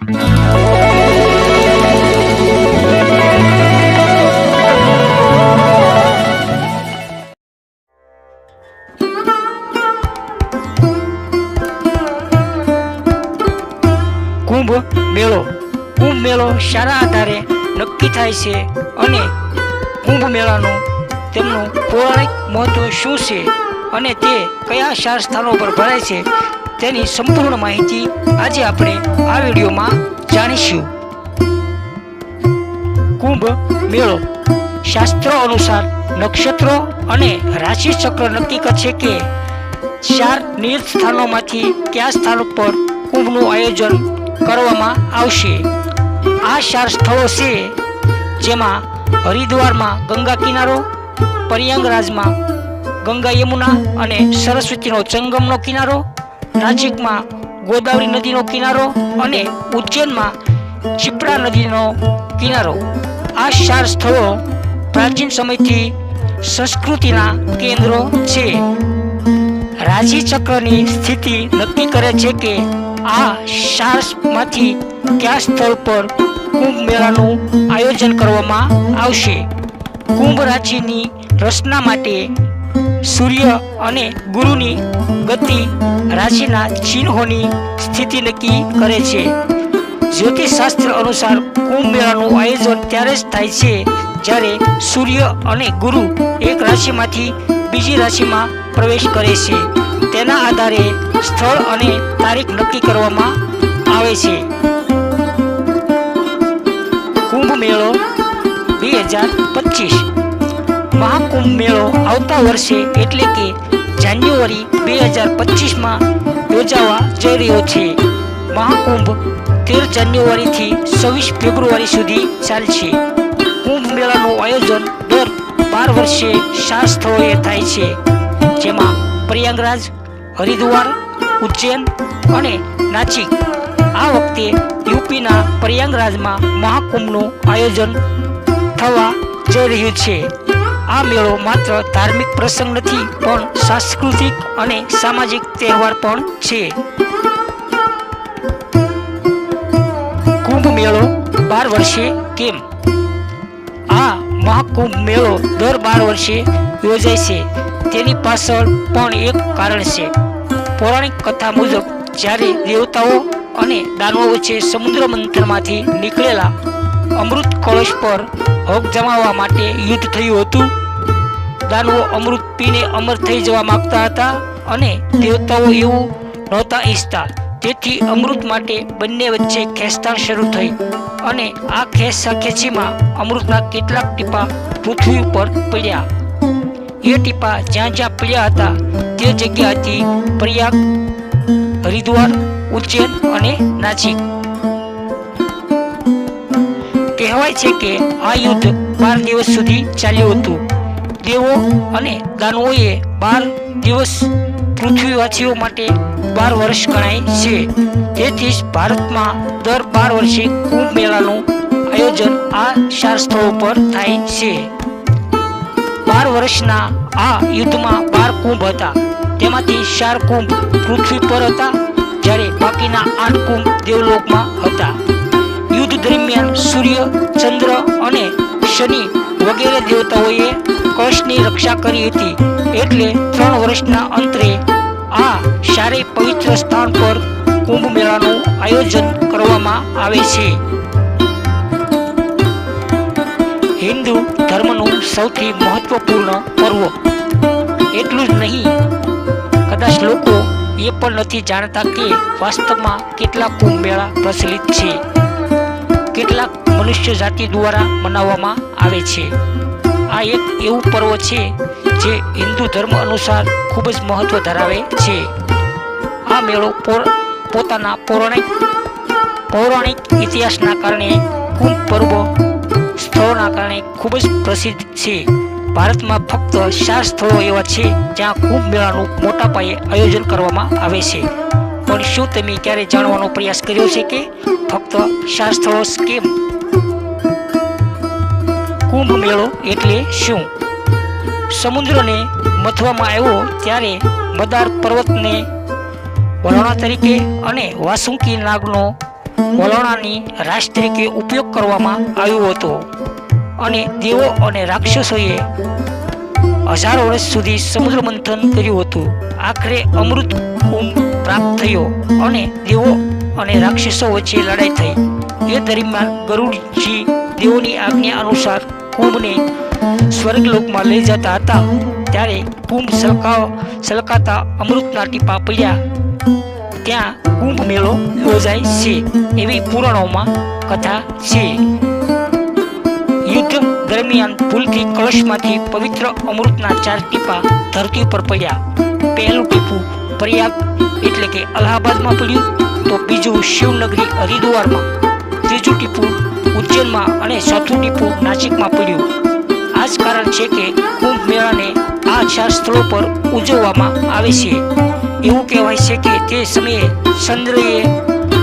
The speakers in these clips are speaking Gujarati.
કુંભ મેળો શાના આધારે નક્કી થાય છે અને કુંભ મેળાનું તેમનું પૌરાણિક મહત્વ શું છે અને તે કયા 4 સ્થાનો પર ભરાય છે તેની સંપૂર્ણ માહિતી આજે આપણે આ વિડીયોમાં જાણીશું. કુંભ મેળો શાસ્ત્રો અનુસાર નક્ષત્રો અને રાશિ ચક્ર નક્કી કરશે કે 4 નિયત સ્થાનોમાંથી કયા સ્થાન પર કુંભનું આયોજન કરવામાં આવશે. આ 4 સ્થળો છે જેમાં હરિદ્વારમાં ગંગા કિનારો, પ્રયાગરાજમાં ગંગા યમુના અને સરસ્વતીનો સંગમનો કિનારો, નાસિકમાં ગોદાવરી નદીનો કિનારો અને ઉજ્જૈનમાં શિપ્રા નદીનો કિનારો. આ 4 સ્થળો પ્રાચીન સમયથી સંસ્કૃતિના કેન્દ્રો છે. રાશિ ચક્રની સ્થિતિ નક્કી કરે છે કે આ 4 માંથી કયા સ્થળ પર કુંભ મેળાનું આયોજન કરવામાં આવશે. કુંભ રાશિની રચના માટે સૂર્ય અને ગુરુની ગતિ રાશિના ચિહ્નોની સ્થિતિ નક્કી કરે છે. જ્યોતિષશાસ્ત્ર અનુસાર કુંભ મેળાનું આયોજન ત્યારે જ થાય છે જ્યારે સૂર્ય અને ગુરુ એક રાશિમાંથી બીજી રાશિમાં પ્રવેશ કરે છે. તેના આધારે સ્થળ અને તારીખ નક્કી કરવામાં આવે છે. કુંભ મેળો 2025 મહાકુંભ મેળો આવતા વર્ષે એટલે કે જાન્યુઆરી 2025માં યોજાવા જઈ રહ્યો છે. મહાકુંભ 13 જાન્યુઆરીથી 26 ફેબ્રુઆરી સુધી ચાલશે. કુંભ મેળાનું આયોજન દર 12 વર્ષે 4 સ્થળોએ થાય છે, જેમાં પ્રયાગરાજ, હરિદ્વાર, ઉજ્જૈન અને નાસિક. આ વખતે યુપીના પ્રયાગરાજમાં મહાકુંભનું આયોજન થવા જઈ રહ્યું છે. આ મેળો માત્ર ધાર્મિક પ્રસંગ નથી પણ સાંસ્કૃતિક અને સામાજિક તહેવાર પણ છે. કુંભ મેળો 12 વર્ષે કેમ? આ મહાકુંભ મેળો દર 12 વર્ષે યોજાય છે. તેની પાછળ પણ એક કારણ છે. પૌરાણિક કથા મુજબ જ્યારે દેવતાઓ અને દાનવો વચ્ચે સમુદ્ર મંથનમાંથી નીકળેલા અમૃત કળશ પર હક જમાવવા માટે યુદ્ધ થયું હતું. દાનવો અમૃત પીને અમર થઈ જવા માંગતા હતા અને દેવતાઓ એવું નહોતા ઈચ્છતા. તેથી અમૃત માટે બંને વચ્ચે ખેંચતાણ શરૂ થઈ અને આ ખેંચાખેંચીમાં અમૃતના કેટલાક ટીપા પૃથ્વી ઉપર પડ્યા. એ ટીપા જ્યાં જ્યાં પડ્યા હતા તે જગ્યા હતી પ્રયાગ, હરિદ્વાર, ઉજ્જૈન અને નાસિક. કહેવાય છે કે આ યુદ્ધ 12 દિવસ સુધી ચાલ્યું હતું. દેવો અને દાનવોએ 12 દિવસ પૃથ્વીવાસીઓ માટે 12 વર્ષ ગણાય છે. તેથી જ ભારતમાં દર 12 વર્ષે કુંભ મેળાનું આયોજન આ 4 સ્થળો પર થાય છે. 12 વર્ષના આ યુદ્ધમાં 12 કુંભ હતા. તેમાંથી 4 કુંભ પૃથ્વી પર હતા જ્યારે બાકીના 8 કુંભ દેવલોકમાં હતા. યુદ્ધ દરમિયાન સૂર્ય, ચંદ્ર અને શનિ વગેરે દેવતાઓએ કળશની રક્ષા કરી હતી. એટલે 3 વર્ષના અંતરે આ 4 પવિત્ર સ્થાન પર કુંભ મેળાનું આયોજન કરવામાં આવે છે. હિન્દુ ધર્મનું સૌથી મહત્વપૂર્ણ પર્વ. એટલું જ નહીં, કદાચ લોકો એ પણ નથી જાણતા કે વાસ્તવમાં કેટલા કુંભ મેળા પ્રચલિત છે. કેટલાક મનુષ્ય જાતિ દ્વારા મનાવવામાં આવે છે. આ એક એવું પર્વ છે જે હિન્દુ ધર્મ અનુસાર ખૂબ જ મહત્વ ધરાવે છે. આ મેળો પોતાના પૌરાણિક ઇતિહાસના કારણે કુંભ પર્વ સ્થળોના કારણે ખૂબ જ પ્રસિદ્ધ છે. ભારતમાં ફક્ત 4 સ્થળો એવા છે જ્યાં કુંભ મેળાનું મોટા પાયે આયોજન કરવામાં આવે છે. પણ શું તમે ક્યારે જાણવાનો પ્રયાસ કર્યો છે કે ફક્ત 4 સ્થળો કેમ? કુંભ મેળો એટલે શું? સમુદ્રને મથવામાં આવ્યો ત્યારે મદાર પર્વતને વલણા તરીકે અને વાસુકી નાગનો વલોણાની રાશ તરીકે ઉપયોગ કરવામાં આવ્યો હતો અને દેવો અને રાક્ષસોએ 1000 વર્ષ સુધી સમુદ્ર મંથન કર્યું હતું. આખરે અમૃત કુંભ પ્રાપ્ત થયો અને દેવો અને રાક્ષસો વચ્ચે લડાઈ થઈ. એ દરમિયાન ગરુડજી દેવોની આજ્ઞા અનુસાર કુંભને સ્વર્ગલોકમાં લઈ જતા હતા. ત્યારે કુંભ સલકાતા અમૃતના ટીપા પડ્યા. ત્યાં કુંભ મેળો યોજાય છે એવી પુરાણોમાં કથા છે. યુદ્ધ દરમિયાન ભૂલથી કળશમાંથી પવિત્ર અમૃતના 4 ટીપા ધરતી પર પડ્યા. પહેલું ટીપું પ્રયાગ એટલે કે અલ્હાબાદમાં પડ્યું, તો બીજું શિવનગરી હરિદ્વારમાં, ત્રીજું ટીપું ઉજ્જૈનમાં અને ચોથું ટીપું નાસિકમાં પડ્યું. આ જ કારણ છે કે કુંભ મેળાને આ 4 સ્થળો પર ઉજવવામાં આવે છે. એવું કહેવાય છે કે તે સમયે ચંદ્રએ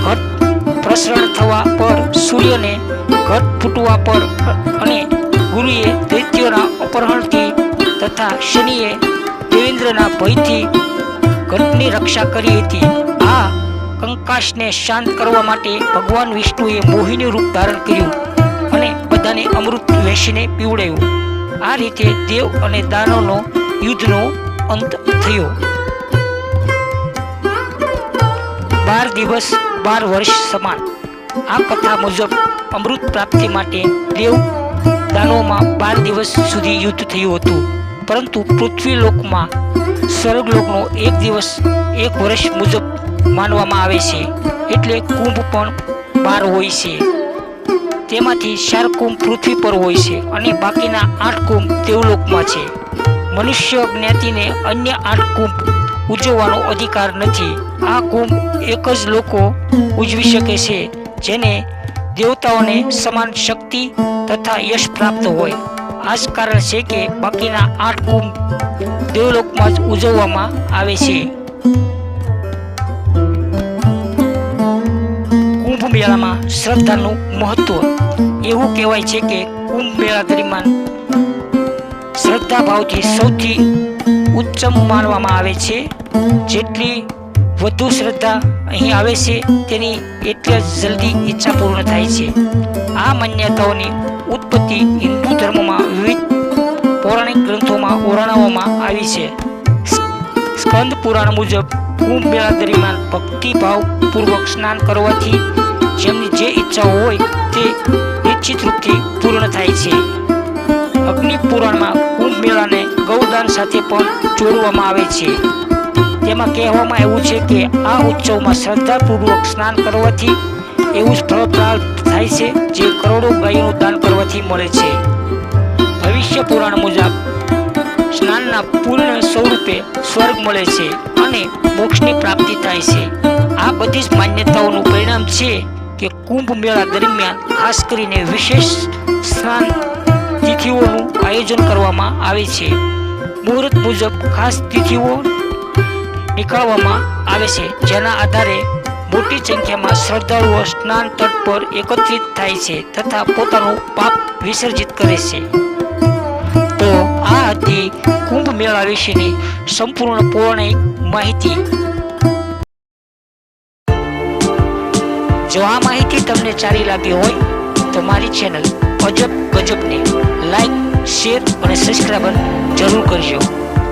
ઘટ પ્રસરણ થવા પર, સૂર્યને ઘટ ફૂટવા પર અને ગુરુએ દૈત્યોના અપહરણથી તથા શનિએ દેવેન્દ્રના ભયથી ઘટની રક્ષા કરી હતી. આ કંકાસને શાંત કરવા માટે ભગવાન વિષ્ણુએ મોહિની રૂપ ધારણ કર્યું અને બધાને અમૃત વેચીને પીવડાવ્યું. આ રીતે દેવ અને દાનવનો યુદ્ધનો અંત થયો. 12 દિવસ 12 વર્ષ સમાન. આ કથા મુજબ અમૃત પ્રાપ્તિ માટે દેવ દાનવોમાં 12 દિવસ સુધી યુદ્ધ થયું હતું. પરંતુ પૃથ્વીલોકમાં સ્વર્ગલોકનો 1 દિવસ 1 વર્ષ મુજબ માનવામાં આવે છે. એટલે કુંભ પણ 12 હોય છે. તેમાંથી 4 કુંભ પૃથ્વી પર હોય છે અને બાકીના 8 કુંભ દેવલોકમાં છે. મનુષ્ય જ્ઞાતિને અન્ય 8 કુંભ ઉજવવાનો અધિકાર નથી. આ કુંભ એક જ લોકો ઉજવી શકે છે જેને દેવતાઓને સમાન શક્તિ તથા યશ પ્રાપ્ત હોય. આ જ કારણ છે કે બાકીના 8 કુંભ દેવલોકમાં જ ઉજવવામાં આવે છે. કુંભ મેળામાં શ્રદ્ધાનું મહત્વ. એવું કહેવાય છે કે કુંભ મેળા દરમિયાન શ્રદ્ધા ભાવથી સૌથી ઉચ્ચમ માનવામાં આવે છે. જેટલી વધુ શ્રદ્ધા અહીં આવે છે તેની એટલે જલ્દી ઈચ્છા પૂર્ણ થાય છે. આ માન્યતાઓની ઉત્પત્તિ હિન્દુ ધર્મમાં વિવિધ પૌરાણિક ગ્રંથોમાં વર્ણવવામાં આવી છે. સ્કંદ પુરાણ મુજબ કુંભ મેળા દરમિયાન ભક્તિભાવ પૂર્વક સ્નાન કરવાથી જેમની જે ઈચ્છાઓ હોય તે નિશ્ચિત રૂપથી પૂર્ણ થાય છે. અગ્નિ પુરાણમાં કુંભ મેળાને ગૌદાન સાથે પણ જોડવામાં આવે છે. તેમાં કહેવામાં આવ્યું છે કે આ ઉત્સવમાં શ્રદ્ધાપૂર્વક સ્નાન કરવાથી એવું જ ફળ પ્રાપ્ત થાય છે જે કરોડો ગાયોનું દાન કરવાથી મળે છે. ભવિષ્ય પુરાણ મુજબ સ્નાનના પૂર્ણ સ્વરૂપે સ્વર્ગ મળે છે અને મોક્ષની પ્રાપ્તિ થાય છે. આ બધી જ માન્યતાઓનું પરિણામ છે કે કુંભ મેળા દરમિયાન ખાસ કરીને વિશેષ સ્નાન તિથિઓનું આયોજન કરવામાં આવે છે. મુહૂર્ત મુજબ ખાસ તિથિઓ નીકાળવામાં આવે છે જેના આધારે મોટી સંખ્યામાં શ્રદ્ધાળુઓ સ્નાન તટ પર એકત્રિત થાય છે તથા પોતાનું પાપ વિસર્જિત કરે છે. તો આ હતી કુંભ મેળા વિશેની સંપૂર્ણ પૌરાણિક માહિતી. જો આ માહિતી તમને સારી લાગી હોય તો મારી ચેનલ અજબ ગજબને લાઈક, શેર અને સબસ્ક્રાઈબર જરૂર કરજો.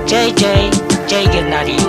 જય જય જય ગિરનારી.